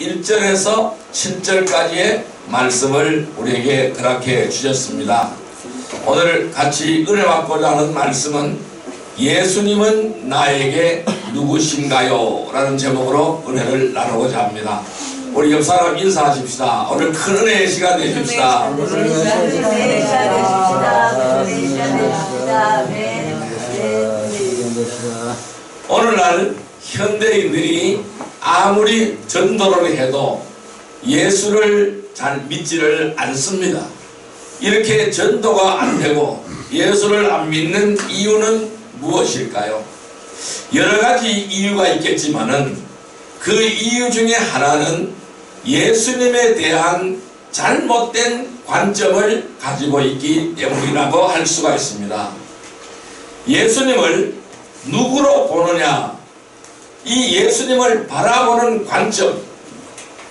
1절에서 7절까지의 말씀을 우리에게 허락해 주셨습니다. 오늘 같이 은혜 받고자 하는 말씀은 예수님은 나에게 누구신가요? 라는 제목으로 은혜를 나누고자 합니다. 우리 옆 사람 인사하십시다. 오늘 큰 은혜의 시간 되십시다. 오늘날 현대인들이 아무리 전도를 해도 예수를 잘 믿지를 않습니다. 이렇게 전도가 안 되고 예수를 안 믿는 이유는 무엇일까요? 여러 가지 이유가 있겠지만은 그 이유 중에 하나는 예수님에 대한 잘못된 관점을 가지고 있기 때문이라고 할 수가 있습니다. 예수님을 누구로 보느냐, 이 예수님을 바라보는 관점,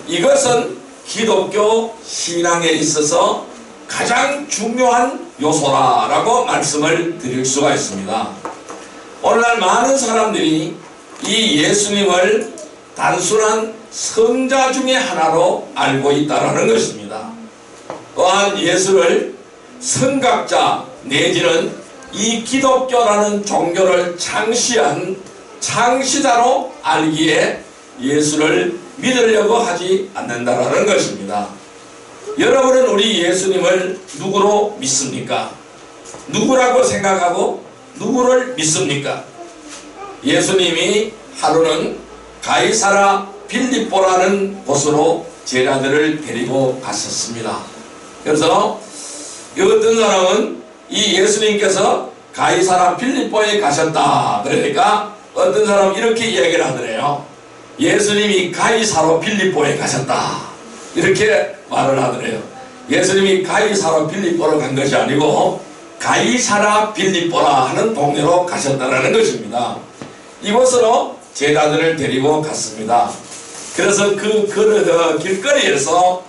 이것은 기독교 신앙에 있어서 가장 중요한 요소라고 말씀을 드릴 수가 있습니다. 오늘날 많은 사람들이 이 예수님을 단순한 성자 중에 하나로 알고 있다는 것입니다. 또한 예수를 성각자 내지는 이 기독교라는 종교를 창시한 창시자로 알기에 예수를 믿으려고 하지 않는다는 것입니다. 여러분은 우리 예수님을 누구로 믿습니까? 누구라고 생각하고 누구를 믿습니까? 예수님이 하루는 가이사라 빌립보라는 곳으로 제자들을 데리고 갔었습니다. 그래서 어떤 사람은 이 예수님께서 가이사라 빌립보에 가셨다 그러니까 어떤 사람은 이렇게 이야기를 하더래요. 예수님이 가이사라 빌립보에 가셨다 이렇게 말을 하더래요. 예수님이 가이사라 빌립보로 간 것이 아니고 가이사라 빌립보라 하는 동네로 가셨다는 것입니다. 이곳으로 제자들을 데리고 갔습니다. 그래서 그 길거리에서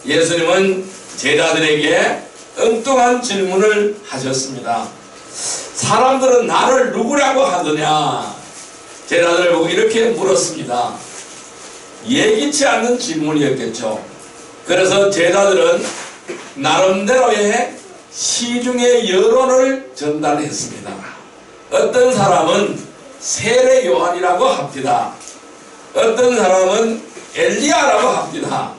예수님은 제자들에게 엉뚱한 질문을 하셨습니다. 사람들은 나를 누구라고 하더냐? 제자들을 보고 이렇게 물었습니다. 예기치 않는 질문이었겠죠. 그래서 제자들은 나름대로의 시중의 여론을 전달했습니다. 어떤 사람은 세례 요한이라고 합니다. 어떤 사람은 엘리야라고 합니다.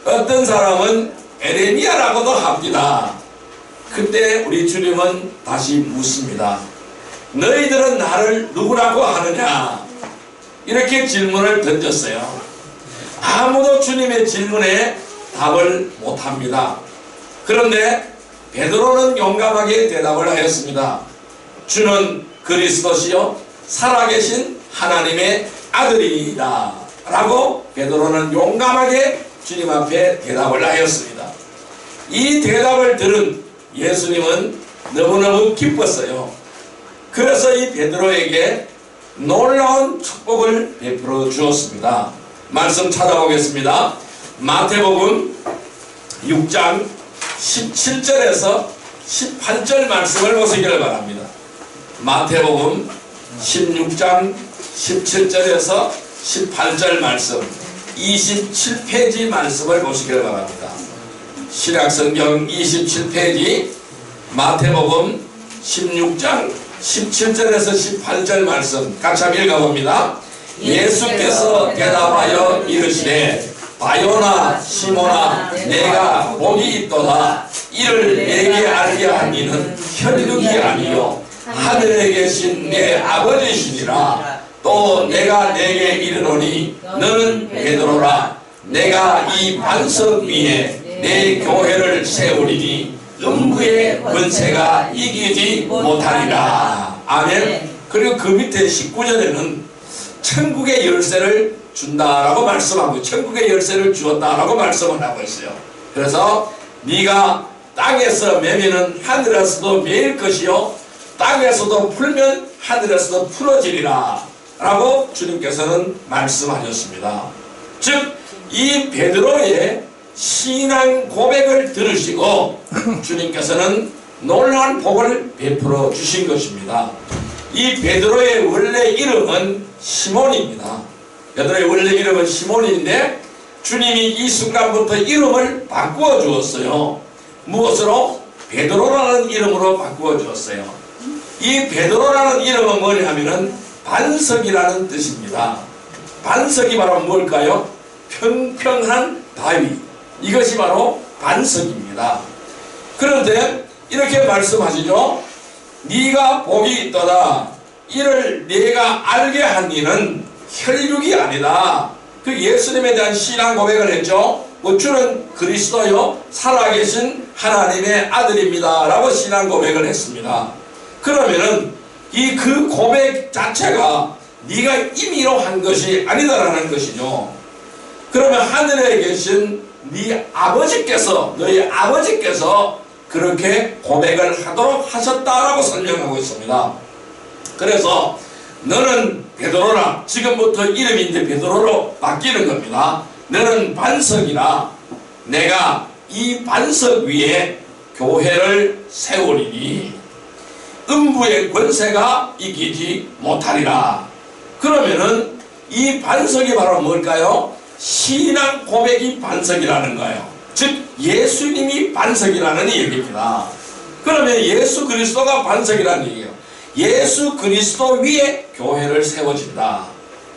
어떤 사람은 에레미야라고도 합니다. 그때 우리 주님은 다시 묻습니다. 너희들은 나를 누구라고 하느냐? 이렇게 질문을 던졌어요. 아무도 주님의 질문에 답을 못합니다. 그런데 베드로는 용감하게 대답을 하였습니다. 주는 그리스도시요 살아계신 하나님의 아들이다 라고 베드로는 용감하게 주님 앞에 대답을 하였습니다. 이 대답을 들은 예수님은 너무너무 기뻤어요. 그래서 이 베드로에게 놀라운 축복을 베풀어 주었습니다. 말씀 찾아보겠습니다. 마태복음 6장 17절에서 18절 말씀을 보시기를 바랍니다. 마태복음 16장 17절에서 18절 말씀 27페이지 말씀을 보시기를 바랍니다. 신약성경 27페이지 마태복음 16장 17절에서 18절 말씀 같이 한번 읽어봅니다. 예수께서 대답하여 이르시되 바요나 시몬아 내가 복이 있도다. 이를 내게 알게 한 이는 혈육이 아니요 하늘에 계신 내 아버지시니라. 또 내가 내게 이르노니 너는 베드로라. 내가 이 반석 위에 내 교회를 세우리니 음부의 권세가 이기지 못하리라. 아멘. 그리고 그 밑에 19절에는 천국의 열쇠를 준다라고 말씀하고 천국의 열쇠를 주었다라고 말씀을 하고 있어요. 그래서 네가 땅에서 매면은 하늘에서도 매일 것이요 땅에서도 풀면 하늘에서도 풀어지리라 라고 주님께서는 말씀하셨습니다. 즉 이 베드로의 신앙 고백을 들으시고 주님께서는 놀라운 복을 베풀어 주신 것입니다. 이 베드로의 원래 이름은 시몬입니다. 베드로의 원래 이름은 시몬인데 주님이 이 순간부터 이름을 바꾸어 주었어요. 무엇으로? 베드로라는 이름으로 바꾸어 주었어요. 이 베드로라는 이름은 뭐냐면은 반석이라는 뜻입니다. 반석이 바로 뭘까요? 평평한 바위. 이것이 바로 반석입니다. 그런데 이렇게 말씀하시죠. 네가 복이 있도다. 이를 네가 알게 한 이는 혈육이 아니다. 그 예수님에 대한 신앙 고백을 했죠. 주는 그리스도요 살아계신 하나님의 아들입니다 라고 신앙 고백을 했습니다. 그러면은 이 그 고백 자체가 네가 임의로 한 것이 아니다라는 것이죠. 그러면 하늘에 계신 네 아버지께서, 너희 아버지께서 그렇게 고백을 하도록 하셨다라고 설명하고 있습니다. 그래서 너는 베드로라, 지금부터 이름이 이제 베드로로 바뀌는 겁니다. 너는 반석이라 내가 이 반석 위에 교회를 세우리니 음부의 권세가 이기지 못하리라. 그러면은 이 반석이 바로 뭘까요? 신앙 고백이 반석이라는 거예요. 즉 예수님이 반석이라는 얘기입니다. 그러면 예수 그리스도가 반석이라는 얘기예요. 예수 그리스도 위에 교회를 세워진다.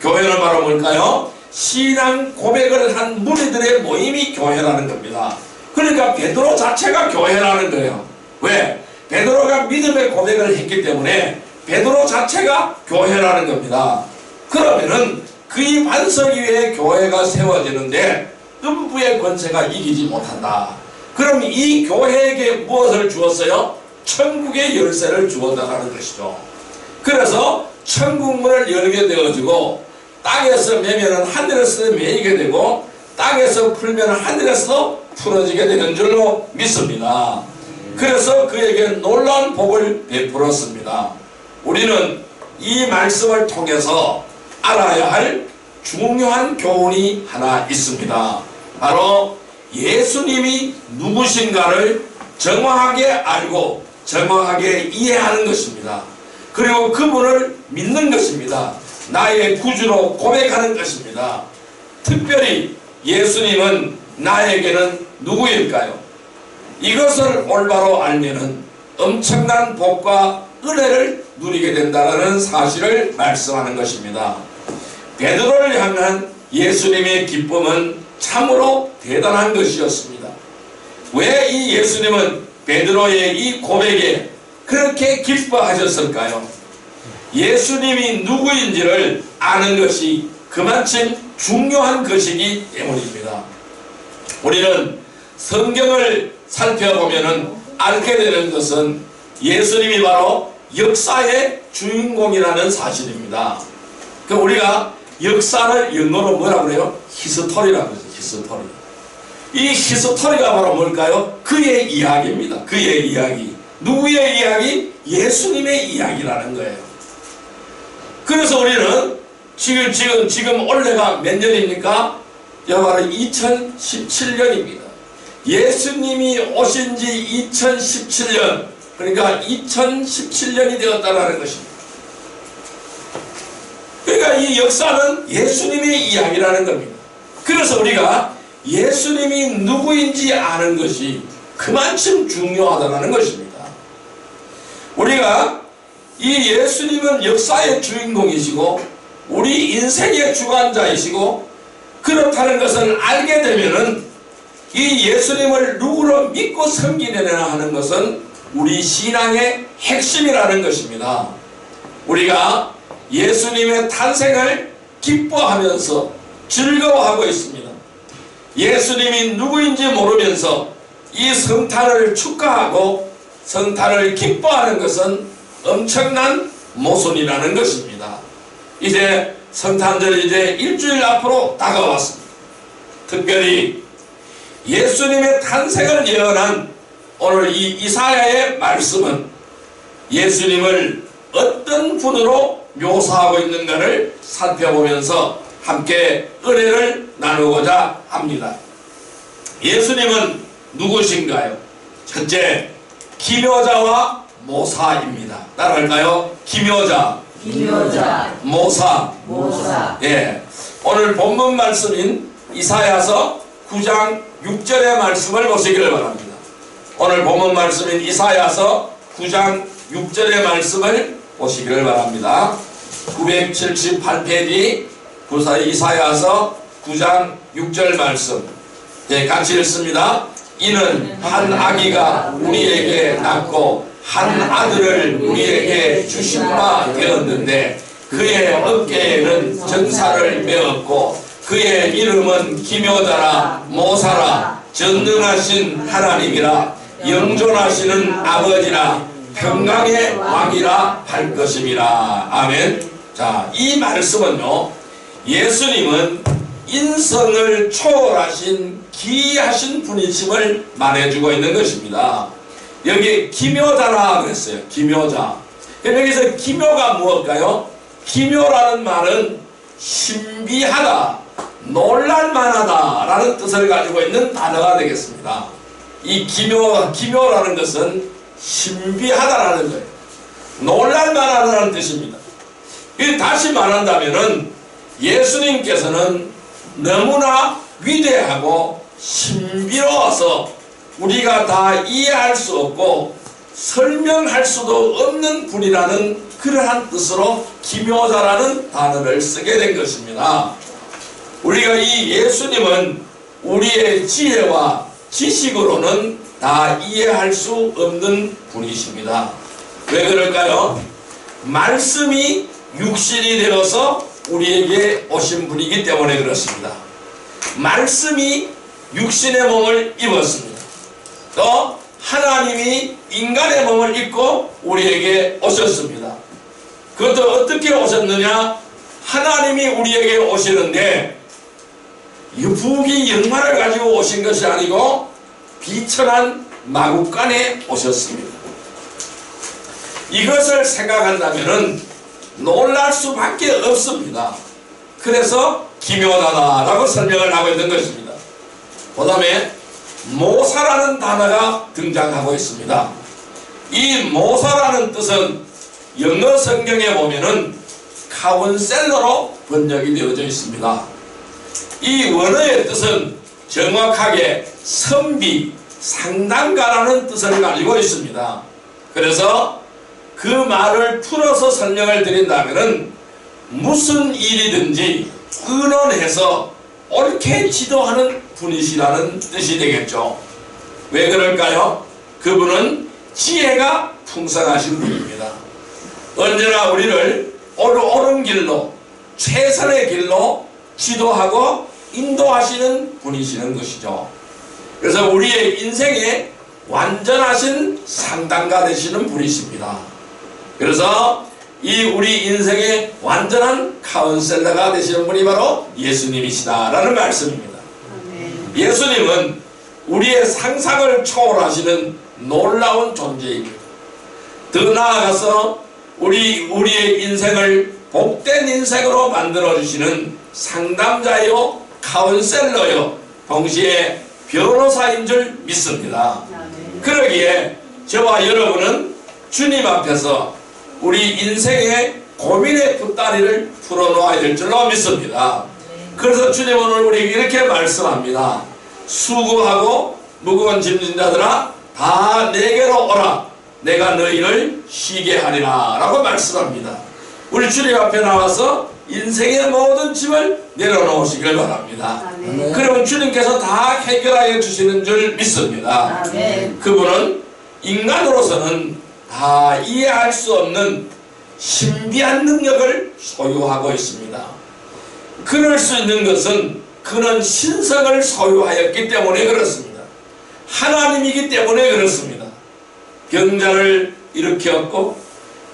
교회는 바로 뭘까요? 신앙 고백을 한 무리들의 모임이 교회라는 겁니다. 그러니까 베드로 자체가 교회라는 거예요. 왜? 베드로가 믿음의 고백을 했기 때문에 베드로 자체가 교회라는 겁니다. 그러면은 그 반석 위에 교회가 세워지는데 음부의 권세가 이기지 못한다. 그럼 이 교회에게 무엇을 주었어요? 천국의 열쇠를 주었다는 것이죠. 그래서 천국문을 열게 되어지고 땅에서 매면은 하늘에서 매이게 되고 땅에서 풀면 하늘에서 풀어지게 되는 줄로 믿습니다. 그래서 그에게 놀라운 복을 베풀었습니다. 우리는 이 말씀을 통해서 알아야 할 중요한 교훈이 하나 있습니다. 바로 예수님이 누구신가를 정확하게 알고 정확하게 이해하는 것입니다. 그리고 그분을 믿는 것입니다. 나의 구주로 고백하는 것입니다. 특별히 예수님은 나에게는 누구일까요? 이것을 올바로 알면은 엄청난 복과 은혜를 누리게 된다는 사실을 말씀하는 것입니다. 베드로를 향한 예수님의 기쁨은 참으로 대단한 것이었습니다. 왜 이 예수님은 베드로의 이 고백에 그렇게 기뻐하셨을까요? 예수님이 누구인지를 아는 것이 그만큼 중요한 것이기 때문입니다. 우리는 성경을 살펴보면 알게 되는 것은 예수님이 바로 역사의 주인공이라는 사실입니다. 우리가 역사를 영어로 뭐라고 그래요? 히스토리라고 하죠. 히스토리. 이 히스토리가 바로 뭘까요? 그의 이야기입니다. 그의 이야기. 누구의 이야기? 예수님의 이야기라는 거예요. 그래서 우리는 지금 올해가 몇 년입니까? 바로 2017년입니다. 예수님이 오신 지 2017년, 그러니까 2017년이 되었다는 것입니다. 그러니까 이 역사는 예수님의 이야기라는 겁니다. 그래서 우리가 예수님이 누구인지 아는 것이 그만큼 중요하다는 것입니다. 우리가 이 예수님은 역사의 주인공이시고 우리 인생의 주관자이시고 그렇다는 것을 알게 되면은 이 예수님을 누구로 믿고 섬기느냐 하는 것은 우리 신앙의 핵심이라는 것입니다. 우리가 예수님의 탄생을 기뻐하면서 즐거워하고 있습니다. 예수님이 누구인지 모르면서 이 성탄을 축하하고 성탄을 기뻐하는 것은 엄청난 모순이라는 것입니다. 이제 성탄절이 이제 일주일 앞으로 다가왔습니다. 특별히 예수님의 탄생을 예언한 오늘 이 이사야의 말씀은 예수님을 어떤 분으로 묘사하고 있는가를 살펴보면서 함께 은혜를 나누고자 합니다. 예수님은 누구신가요? 첫째, 기묘자와 모사입니다. 따라할까요? 기묘자, 기묘자, 모사. 모사. 예, 오늘 본문 말씀인 이사야서 9장 6절의 말씀을 보시기를 바랍니다. 오늘 본문 말씀인 이사야서 9장 6절의 말씀을 보시기를 바랍니다. 978페이지 이사야서 9장 6절 말씀, 같이 읽습니다. 이는 한 아기가 우리에게 낳고 한 아들을 우리에게 주신 바 되었는데 그의 어깨에는 전사를 메었고 그의 이름은 기묘자라 모사라 전능하신 하나님이라 영존하시는 아버지라 평강의 왕이라 할 것임이라. 아멘. 자, 이 말씀은요, 예수님은 인성을 초월하신 기이하신 분이심을 말해주고 있는 것입니다. 여기 기묘자라 그랬어요. 기묘자. 여기서 기묘가 무엇일까요? 기묘라는 말은 신비하다, 놀랄만하다 라는 뜻을 가지고 있는 단어가 되겠습니다. 이 기묘라는 것은 신비하다라는 거예요. 놀랄만하다는 뜻입니다. 다시 말한다면은 예수님께서는 너무나 위대하고 신비로워서 우리가 다 이해할 수 없고 설명할 수도 없는 분이라는 그러한 뜻으로 기묘자라는 단어를 쓰게 된 것입니다. 우리가 이 예수님은 우리의 지혜와 지식으로는 다 이해할 수 없는 분이십니다. 왜 그럴까요? 말씀이 육신이 되어서 우리에게 오신 분이기 때문에 그렇습니다. 말씀이 육신의 몸을 입었습니다. 또 하나님이 인간의 몸을 입고 우리에게 오셨습니다. 그것도 어떻게 오셨느냐? 하나님이 우리에게 오시는데 부귀 영화를 가지고 오신 것이 아니고 비천한 마구간에 오셨습니다. 이것을 생각한다면 놀랄 수밖에 없습니다. 그래서 기묘하다라고 설명을 하고 있는 것입니다. 그 다음에 모사라는 단어가 등장하고 있습니다. 이 모사라는 뜻은 영어 성경에 보면은 카운셀러로 번역이 되어져 있습니다. 이 원어의 뜻은 정확하게 선비, 상담가라는 뜻을 가지고 있습니다. 그래서 그 말을 풀어서 설명을 드린다면은 무슨 일이든지 의논해서 옳게 지도하는 분이시라는 뜻이 되겠죠. 왜 그럴까요? 그분은 지혜가 풍성하신 분입니다. 언제나 우리를 옳은 길로, 최선의 길로 지도하고 인도하시는 분이시는 것이죠. 그래서 우리의 인생에 완전하신 상담가 되시는 분이십니다. 그래서 이 우리 인생의 완전한 카운셀러가 되시는 분이 바로 예수님이시다라는 말씀입니다. 예수님은 우리의 상상을 초월하시는 놀라운 존재입니다. 더 나아가서 우리의 인생을 복된 인생으로 만들어주시는 상담자요, 카운셀러요, 동시에 변호사인 줄 믿습니다. 그러기에 저와 여러분은 주님 앞에서 우리 인생의 고민의 붓다리를 풀어놓아야 될 줄로 믿습니다. 그래서 주님은 오늘 우리에게 이렇게 말씀합니다. 수고하고 무거운 짐진 자들아 다 내게로 오라. 내가 너희를 쉬게 하리라 라고 말씀합니다. 우리 주님 앞에 나와서 인생의 모든 짐을 내려놓으시길 바랍니다. 아멘. 그러면 주님께서 다 해결하여 주시는 줄 믿습니다. 아멘. 그분은 인간으로서는 다 이해할 수 없는 신비한 능력을 소유하고 있습니다. 그럴 수 있는 것은 그는 신성을 소유하였기 때문에 그렇습니다. 하나님이기 때문에 그렇습니다. 병자를 일으켰고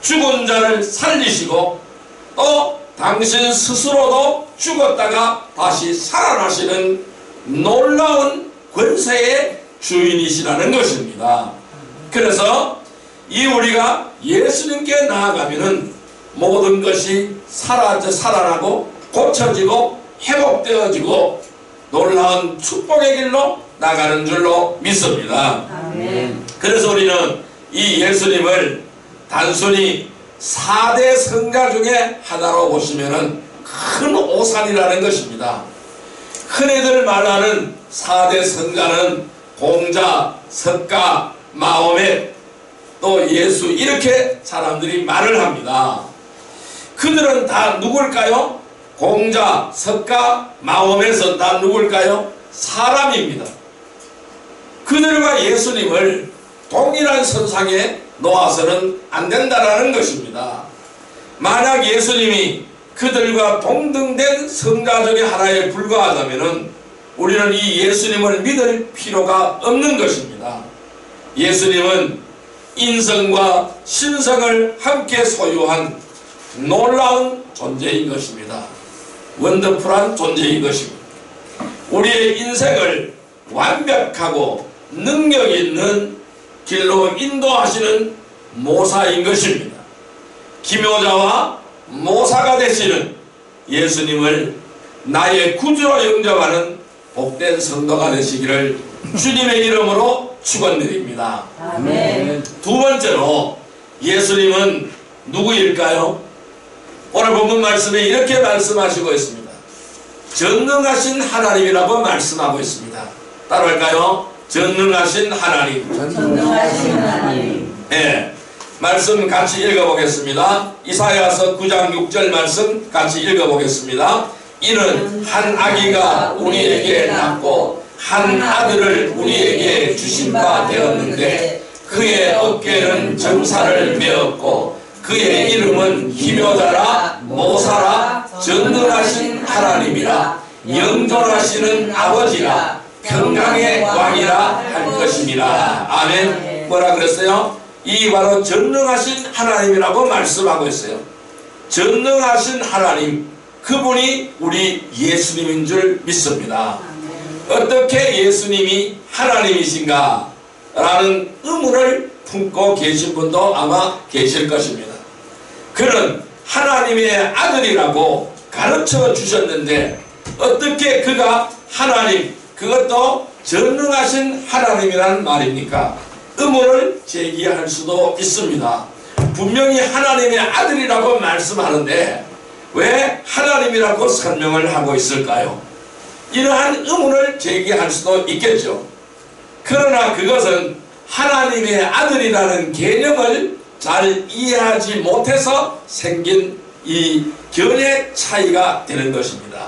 죽은 자를 살리시고 또 당신 스스로도 죽었다가 다시 살아나시는 놀라운 권세의 주인이시라는 것입니다. 그래서 이 우리가 예수님께 나아가면은 모든 것이 살아나고 고쳐지고 회복되어지고 놀라운 축복의 길로 나가는 줄로 믿습니다. 아멘. 그래서 우리는 이 예수님을 단순히 4대 성자 중에 하나로 보시면은 큰 오산이라는 것입니다. 흔히들 말하는 4대 선자는 공자, 석가, 마호멧, 또 예수, 이렇게 사람들이 말을 합니다. 그들은 다 누굴까요? 공자, 석가, 마호멧은 다 누굴까요? 사람입니다. 그들과 예수님을 동일한 선상에 놓아서는 안 된다라는 것입니다. 만약 예수님이 그들과 동등된 성자 중에 하나에 불과하다면 우리는 이 예수님을 믿을 필요가 없는 것입니다. 예수님은 인성과 신성을 함께 소유한 놀라운 존재인 것입니다. 원더풀한 존재인 것입니다. 우리의 인생을 완벽하고 능력 있는 길로 인도하시는 모사인 것입니다. 기묘자와 모사가 되시는 예수님을 나의 구주로 영접하는 복된 성도가 되시기를 주님의 이름으로 축원드립니다. 아멘. 두 번째로 예수님은 누구일까요? 오늘 본문 말씀에 이렇게 말씀하시고 있습니다. 전능하신 하나님이라고 말씀하고 있습니다. 따라할까요? 전능하신 하나님. 전능하신 하나님. 네, 말씀 같이 읽어보겠습니다. 이사야서 9장 6절 말씀 같이 읽어보겠습니다. 이는 한 아기가 우리에게 낳고 한 아들을 우리에게 주신 바 되었는데 그의 어깨는 정사를 메었고 그의 이름은 기묘자라 모사라 전능하신 하나님이라 영존하시는 아버지라 평강의 왕이라 할 것입니다. 아멘. 뭐라 그랬어요? 이 바로 전능하신 하나님이라고 말씀하고 있어요. 전능하신 하나님, 그분이 우리 예수님인 줄 믿습니다. 어떻게 예수님이 하나님이신가 라는 의문을 품고 계신 분도 아마 계실 것입니다. 그는 하나님의 아들이라고 가르쳐 주셨는데 어떻게 그가 하나님, 그것도 전능하신 하나님이라는 말입니까? 의문을 제기할 수도 있습니다. 분명히 하나님의 아들이라고 말씀하는데 왜 하나님이라고 설명을 하고 있을까요? 이러한 의문을 제기할 수도 있겠죠. 그러나 그것은 하나님의 아들이라는 개념을 잘 이해하지 못해서 생긴 이 견해 차이가 되는 것입니다.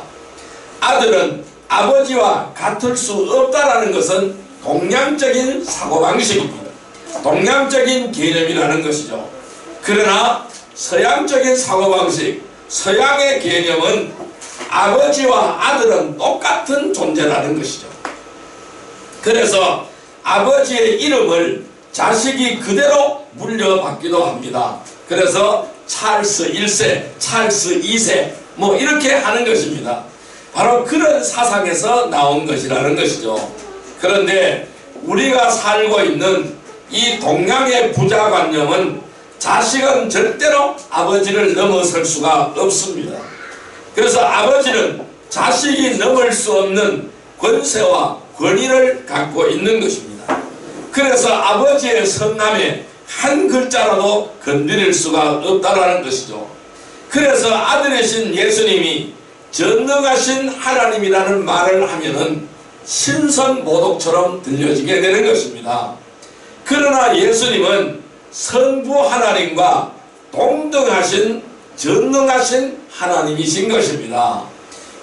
아들은 아버지와 같을 수 없다라는 것은 동양적인 사고방식입니다. 동양적인 개념이라는 것이죠. 그러나 서양적인 사고방식, 서양의 개념은 아버지와 아들은 똑같은 존재라는 것이죠. 그래서 아버지의 이름을 자식이 그대로 물려받기도 합니다. 그래서 찰스 1세, 찰스 2세 뭐 이렇게 하는 것입니다. 바로 그런 사상에서 나온 것이라는 것이죠. 그런데 우리가 살고 있는 이 동양의 부자관념은 자식은 절대로 아버지를 넘어설 수가 없습니다. 그래서 아버지는 자식이 넘을 수 없는 권세와 권위를 갖고 있는 것입니다. 그래서 아버지의 성남에 한 글자라도 건드릴 수가 없다라는 것이죠. 그래서 아들이신 예수님이 전능하신 하나님이라는 말을 하면은 신선모독처럼 들려지게 되는 것입니다. 그러나 예수님은 성부 하나님과 동등하신 전능하신 하나님이신 것입니다.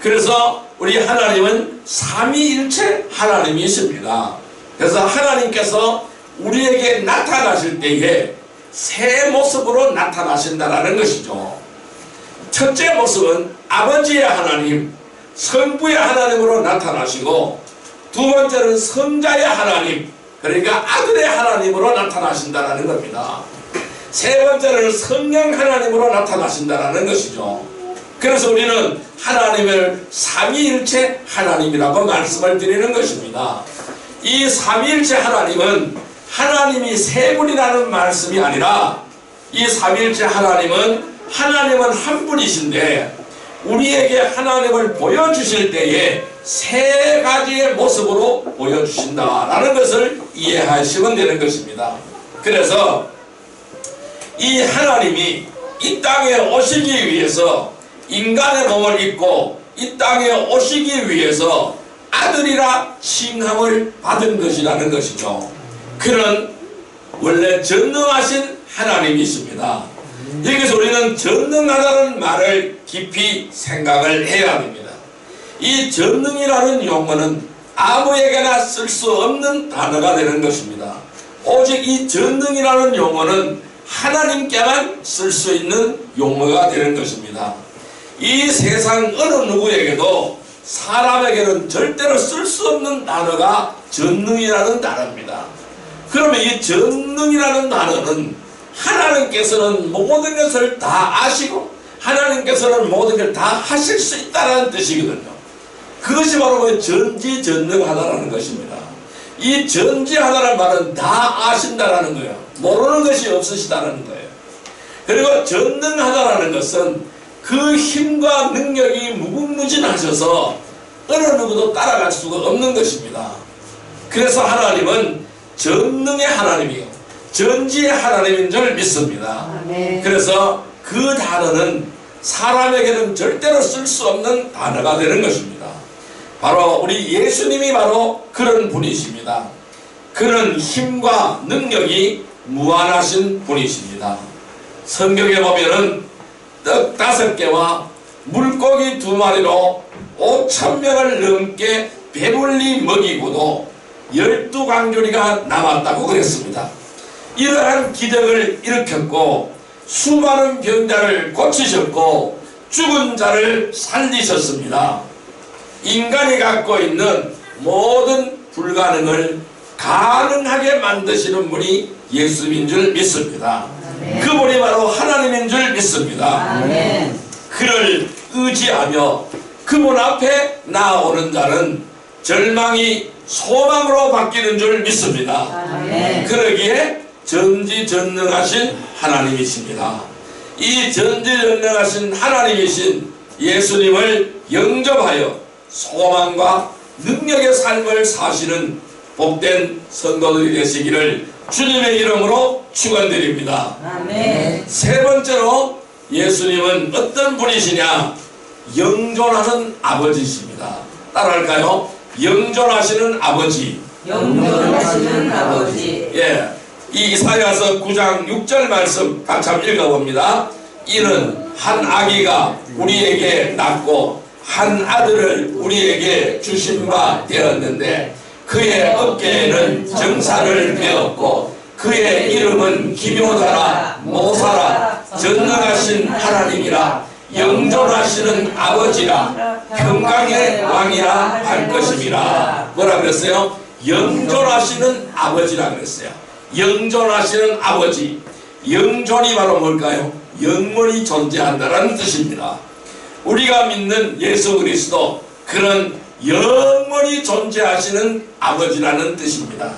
그래서 우리 하나님은 삼위일체 하나님이십니다. 그래서 하나님께서 우리에게 나타나실 때에 세 모습으로 나타나신다라는 것이죠. 첫째 모습은 아버지의 하나님, 성부의 하나님으로 나타나시고, 두 번째는 성자의 하나님, 그러니까 아들의 하나님으로 나타나신다라는 겁니다. 세 번째는 성령 하나님으로 나타나신다라는 것이죠. 그래서 우리는 하나님을 삼위일체 하나님이라고 말씀을 드리는 것입니다. 이 삼위일체 하나님은 하나님이 세 분이라는 말씀이 아니라 이 삼위일체 하나님은 한 분이신데 우리에게 하나님을 보여주실 때에 세 가지의 모습으로 보여주신다라는 것을 이해하시면 되는 것입니다. 그래서 이 하나님이 이 땅에 오시기 위해서 인간의 몸을 입고 이 땅에 오시기 위해서 아들이라 칭함을 받은 것이라는 것이죠. 그는 원래 전능하신 하나님이십니다. 여기서 우리는 전능하다는 말을 깊이 생각을 해야 됩니다. 이 전능이라는 용어는 아무에게나 쓸 수 없는 단어가 되는 것입니다. 오직 이 전능이라는 용어는 하나님께만 쓸 수 있는 용어가 되는 것입니다. 이 세상 어느 누구에게도 사람에게는 절대로 쓸 수 없는 단어가 전능이라는 단어입니다. 그러면 이 전능이라는 단어는 하나님께서는 모든 것을 다 아시고 하나님께서는 모든 걸 다 하실 수 있다는 뜻이거든요. 그것이 바로 전지전능하다라는 것입니다. 이 전지하다는 말은 다 아신다라는 거예요. 모르는 것이 없으시다는 거예요. 그리고 전능하다라는 것은 그 힘과 능력이 무궁무진하셔서 어느 누구도 따라갈 수가 없는 것입니다. 그래서 하나님은 전능의 하나님이요 전지의 하나님인 줄 믿습니다. 그래서 그 단어는 사람에게는 절대로 쓸 수 없는 단어가 되는 것입니다. 바로 우리 예수님이 바로 그런 분이십니다. 그는 힘과 능력이 무한하신 분이십니다. 성경에 보면은 떡 5개와 물고기 2마리로 5,000명을 넘게 배불리 먹이고도 12강조리가 남았다고 그랬습니다. 이러한 기적을 일으켰고 수많은 병자를 고치셨고 죽은 자를 살리셨습니다. 인간이 갖고 있는 모든 불가능을 가능하게 만드시는 분이 예수님인 줄 믿습니다. 그분이 바로 하나님인 줄 믿습니다. 그를 의지하며 그분 앞에 나아오는 자는 절망이 소망으로 바뀌는 줄 믿습니다. 그러기에 전지전능하신 하나님이십니다. 이 전지전능하신 하나님이신 예수님을 영접하여 소망과 능력의 삶을 사시는 복된 성도들이 되시기를 주님의 이름으로 축원드립니다. 세 번째로 예수님은 어떤 분이시냐? 영존하는 아버지십니다. 따라할까요? 영존하시는 아버지. 영존하시는 아버지. 예, 이 이사야서 9장 6절 말씀 같이 한번 읽어봅니다. 이는 한 아기가 우리에게 낳고 한 아들을 우리에게 주신 바 되었는데 그의 어깨에는 정사를 메었고 그의 이름은 기묘자라 모사라 전능하신 하나님이라 영존하시는 아버지라 평강의 왕이라 할 것임이라. 뭐라 그랬어요? 영존하시는 아버지라 그랬어요. 영존하시는 아버지. 영존이 바로 뭘까요? 영원히 존재한다라는 뜻입니다. 우리가 믿는 예수 그리스도, 그런 영원히 존재하시는 아버지라는 뜻입니다.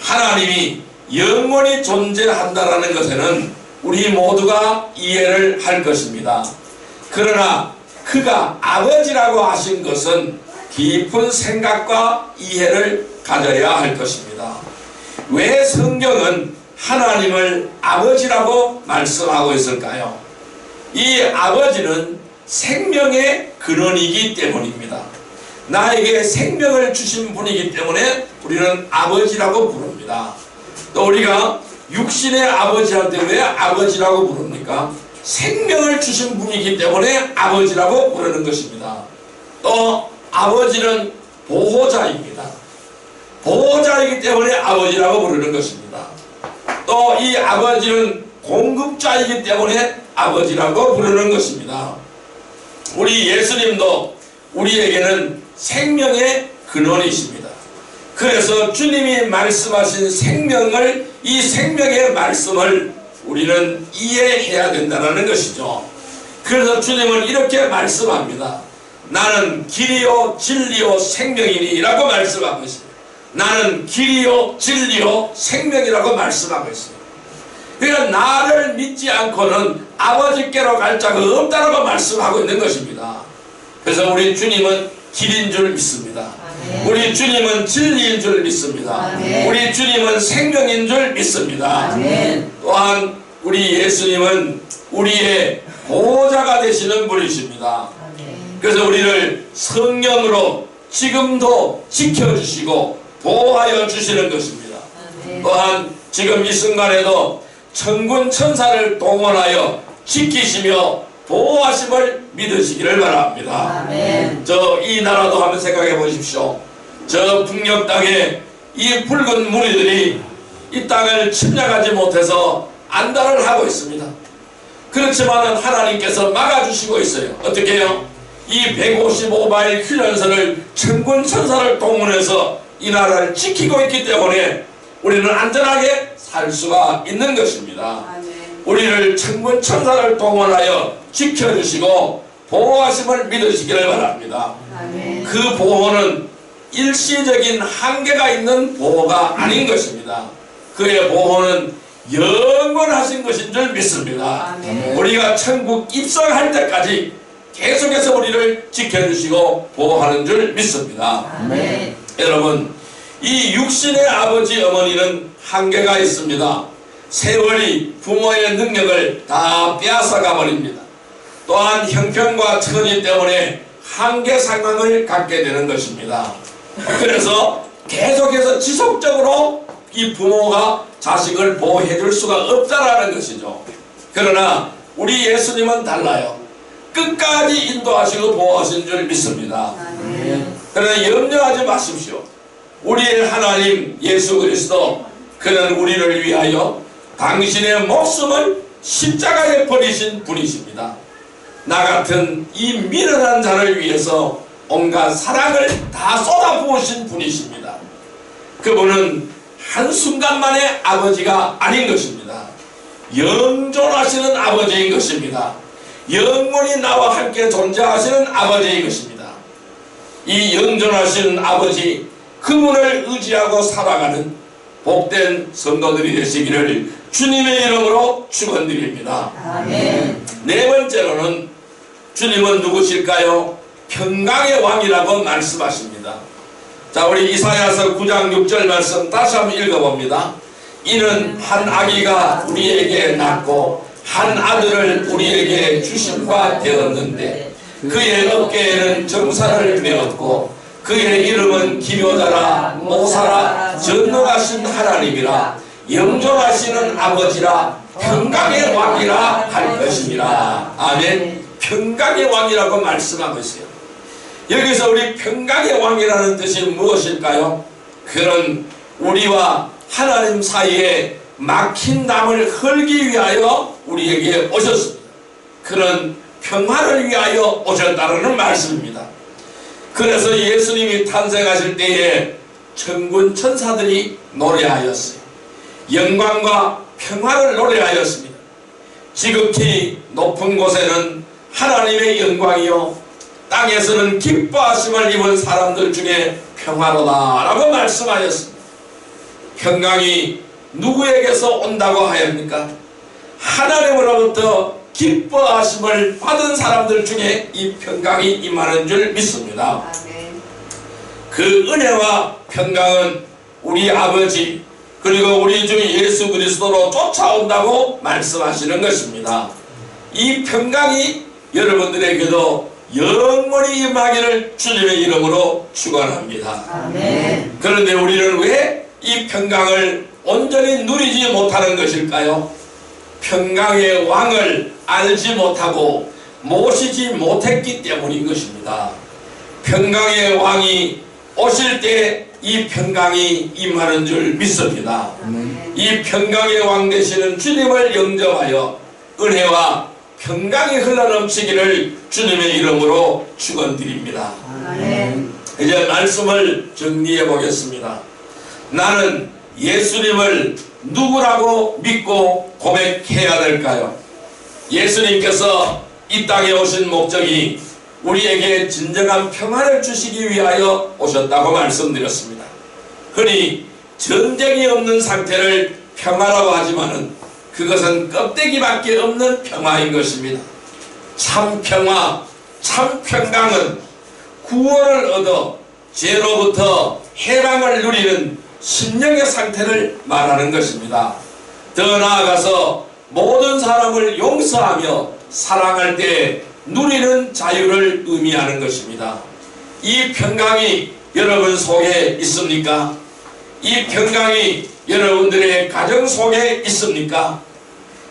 하나님이 영원히 존재한다라는 것에는 우리 모두가 이해를 할 것입니다. 그러나 그가 아버지라고 하신 것은 깊은 생각과 이해를 가져야 할 것입니다. 왜 성경은 하나님을 아버지라고 말씀하고 있을까요? 이 아버지는 생명의 근원이기 때문입니다. 나에게 생명을 주신 분이기 때문에 우리는 아버지라고 부릅니다. 또 우리가 육신의 아버지한테 왜 아버지라고 부릅니까? 생명을 주신 분이기 때문에 아버지라고 부르는 것입니다. 또 아버지는 보호자입니다. 보호자이기 때문에 아버지라고 부르는 것입니다. 또 이 아버지는 공급자이기 때문에 아버지라고 부르는 것입니다. 우리 예수님도 우리에게는 생명의 근원이십니다. 그래서 주님이 말씀하신 생명을, 이 생명의 말씀을 우리는 이해해야 된다는 것이죠. 그래서 주님은 이렇게 말씀합니다. 나는 길이요 진리요 생명이니 라고 말씀하고 있습니다. 나는 길이요 진리요 생명이라고 말씀하고 있습니다. 그러니까 나를 믿지 않고는 아버지께로 갈 자가 없다라고 말씀하고 있는 것입니다. 그래서 우리 주님은 길인 줄 믿습니다. 우리 주님은 진리인 줄 믿습니다. 우리 주님은 생명인 줄 믿습니다. 또한 우리 예수님은 우리의 보호자가 되시는 분이십니다. 그래서 우리를 성령으로 지금도 지켜주시고 보호하여 주시는 것입니다. 또한 지금 이 순간에도 천군 천사를 동원하여 지키시며 보호하심을 믿으시기를 바랍니다. 저 이 나라도 한번 생각해 보십시오. 저 북녘 땅에 이 붉은 무리들이 이 땅을 침략하지 못해서 안달을 하고 있습니다. 그렇지만 하나님께서 막아주시고 있어요. 어떻게 해요? 이 155마일 휴전선을 천군 천사를 동원해서 이 나라를 지키고 있기 때문에 우리는 안전하게 살 수가 있는 것입니다. 우리를 천군 천사를 동원하여 지켜주시고 보호하심을 믿으시기를 바랍니다. 그 보호는 일시적인 한계가 있는 보호가 아닌 것입니다. 그의 보호는 영원하신 것인 줄 믿습니다. 우리가 천국 입성할 때까지 계속해서 우리를 지켜주시고 보호하는 줄 믿습니다. 여러분, 이 육신의 아버지 어머니는 한계가 있습니다. 세월이 부모의 능력을 다 빼앗아가 버립니다. 또한 형편과 처지 때문에 한계 상황을 갖게 되는 것입니다. 그래서 계속해서 지속적으로 이 부모가 자식을 보호해 줄 수가 없다라는 것이죠. 그러나 우리 예수님은 달라요. 끝까지 인도하시고 보호하신 줄 믿습니다. 그러나 염려하지 마십시오. 우리의 하나님 예수 그리스도, 그는 우리를 위하여 당신의 목숨을 십자가에 버리신 분이십니다. 나 같은 이 미련한 자를 위해서 온갖 사랑을 다 쏟아부으신 분이십니다. 그분은 한순간만의 아버지가 아닌 것입니다. 영존하시는 아버지인 것입니다. 영원히 나와 함께 존재하시는 아버지인 것입니다. 이 영존하시는 아버지, 그분을 의지하고 살아가는 복된 성도들이 되시기를 주님의 이름으로 축원드립니다. 네 번째로는 주님은 누구실까요? 평강의 왕이라고 말씀하십니다. 자, 우리 이사야서 9장 6절 말씀 다시 한번 읽어봅니다. 이는 한 아기가 우리에게 낳고 한 아들을 우리에게 주심과 되었는데 그의 어깨에는 정사를 메었고 그의 이름은 기묘자라 모사라 전능하신 하나님이라 영존하시는 아버지라 평강의 왕이라 할 것입니다. 아멘. 평강의 왕이라고 말씀하고 있어요. 여기서 우리 평강의 왕이라는 뜻이 무엇일까요? 그는 우리와 하나님 사이에 막힌 담을 헐기 위하여 우리에게 오셨습니다. 그는 평화를 위하여 오셨다는 말씀입니다. 그래서 예수님이 탄생하실 때에 천군 천사들이 노래하였어요. 영광과 평화를 노래하였습니다. 지극히 높은 곳에는 하나님의 영광이요 땅에서는 기뻐하심을 입은 사람들 중에 평화로다 라고 말씀하였습니다. 평강이 누구에게서 온다고 하였습니까? 하나님으로부터 기뻐하심을 받은 사람들 중에 이 평강이 임하는 줄 믿습니다. 그 은혜와 평강은 우리 아버지 그리고 우리 주 예수 그리스도로 쫓아온다고 말씀하시는 것입니다. 이 평강이 여러분들에게도 영원히 임하기를 주님의 이름으로 축원합니다. 그런데 우리는 왜 이 평강을 온전히 누리지 못하는 것일까요? 평강의 왕을 알지 못하고 모시지 못했기 때문인 것입니다. 평강의 왕이 오실 때 이 평강이 임하는 줄 믿습니다. 이 평강의 왕 되시는 주님을 영접하여 은혜와 평강이 흘러넘치기를 주님의 이름으로 축원드립니다. 이제 말씀을 정리해 보겠습니다. 나는 예수님을 누구라고 믿고 고백해야 될까요? 예수님께서 이 땅에 오신 목적이 우리에게 진정한 평안을 주시기 위하여 오셨다고 말씀드렸습니다. 흔히 전쟁이 없는 상태를 평화라고 하지만은 그것은 껍데기밖에 없는 평화인 것입니다. 참 평화, 참 평강은 구원을 얻어 죄로부터 해방을 누리는 심령의 상태를 말하는 것입니다. 더 나아가서 모든 사람을 용서하며 사랑할 때 누리는 자유를 의미하는 것입니다. 이 평강이 여러분 속에 있습니까? 이 평강이 여러분들의 가정 속에 있습니까?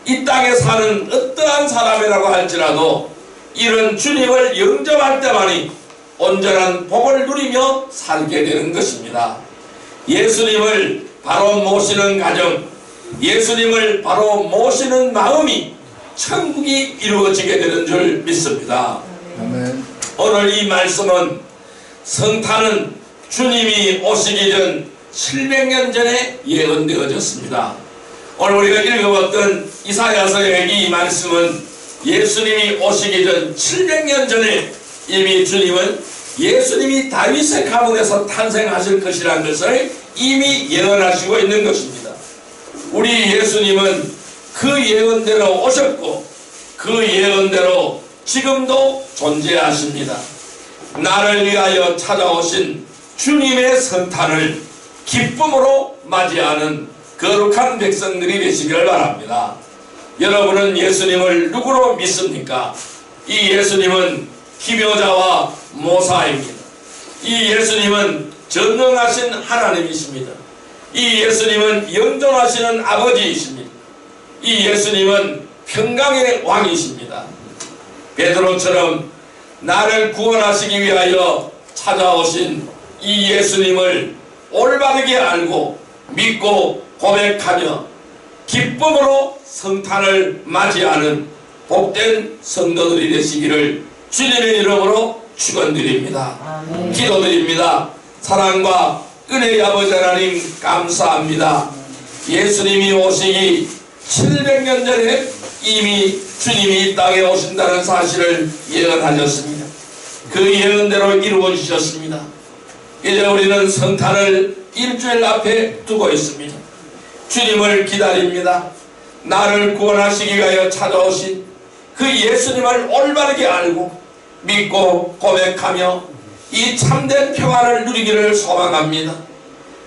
이 땅에 사는 어떠한 사람이라고 할지라도 이런 주님을 영접할 때만이 온전한 복을 누리며 살게 되는 것입니다. 예수님을 바로 모시는 가정, 예수님을 바로 모시는 마음이 천국이 이루어지게 되는 줄 믿습니다. 아멘. 오늘 이 말씀은 성탄은 주님이 오시기 전 700년 전에 예언되어졌습니다. 오늘 우리가 읽어봤던 이사야서의 이 말씀은 예수님이 오시기 전 700년 전에 이미 주님은 예수님이 다윗의 가문에서 탄생하실 것이라는 것을 이미 예언하시고 있는 것입니다. 우리 예수님은 그 예언대로 오셨고 그 예언대로 지금도 존재하십니다. 나를 위하여 찾아오신 주님의 성탄을 기쁨으로 맞이하는 거룩한 백성들이 되시기를 바랍니다. 여러분은 예수님을 누구로 믿습니까? 이 예수님은 기묘자와 모사입니다. 이 예수님은 전능하신 하나님이십니다. 이 예수님은 영존하시는 아버지이십니다. 이 예수님은 평강의 왕이십니다. 베드로처럼 나를 구원하시기 위하여 찾아오신 이 예수님을 올바르게 알고 믿고 고백하며 기쁨으로 성탄을 맞이하는 복된 성도들이 되시기를 주님의 이름으로 축원드립니다. 아멘. 기도드립니다. 사랑과 은혜의 아버지 하나님 감사합니다. 예수님이 오시기 700년 전에 이미 주님이 이 땅에 오신다는 사실을 예언하셨습니다. 그 예언대로 이루어 주셨습니다. 이제 우리는 성탄을 일주일 앞에 두고 있습니다. 주님을 기다립니다. 나를 구원하시기 위하여 찾아오신 그 예수님을 올바르게 알고 믿고 고백하며 이 참된 평안을 누리기를 소망합니다.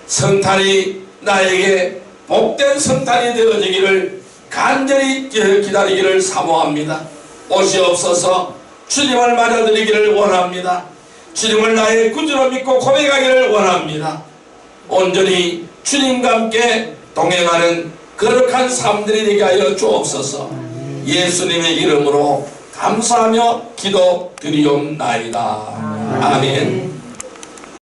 성탄이 나에게 복된 성탄이 되어지기를 간절히 기다리기를 사모합니다. 오시옵소서. 주님을 맞아들이기를 원합니다. 주님을 나의 구주로 믿고 고백하기를 원합니다. 온전히 주님과 함께 동행하는 거룩한 삶들이 되게 하여 주옵소서. 예수님의 이름으로 감사하며 기도드리옵나이다. 아멘.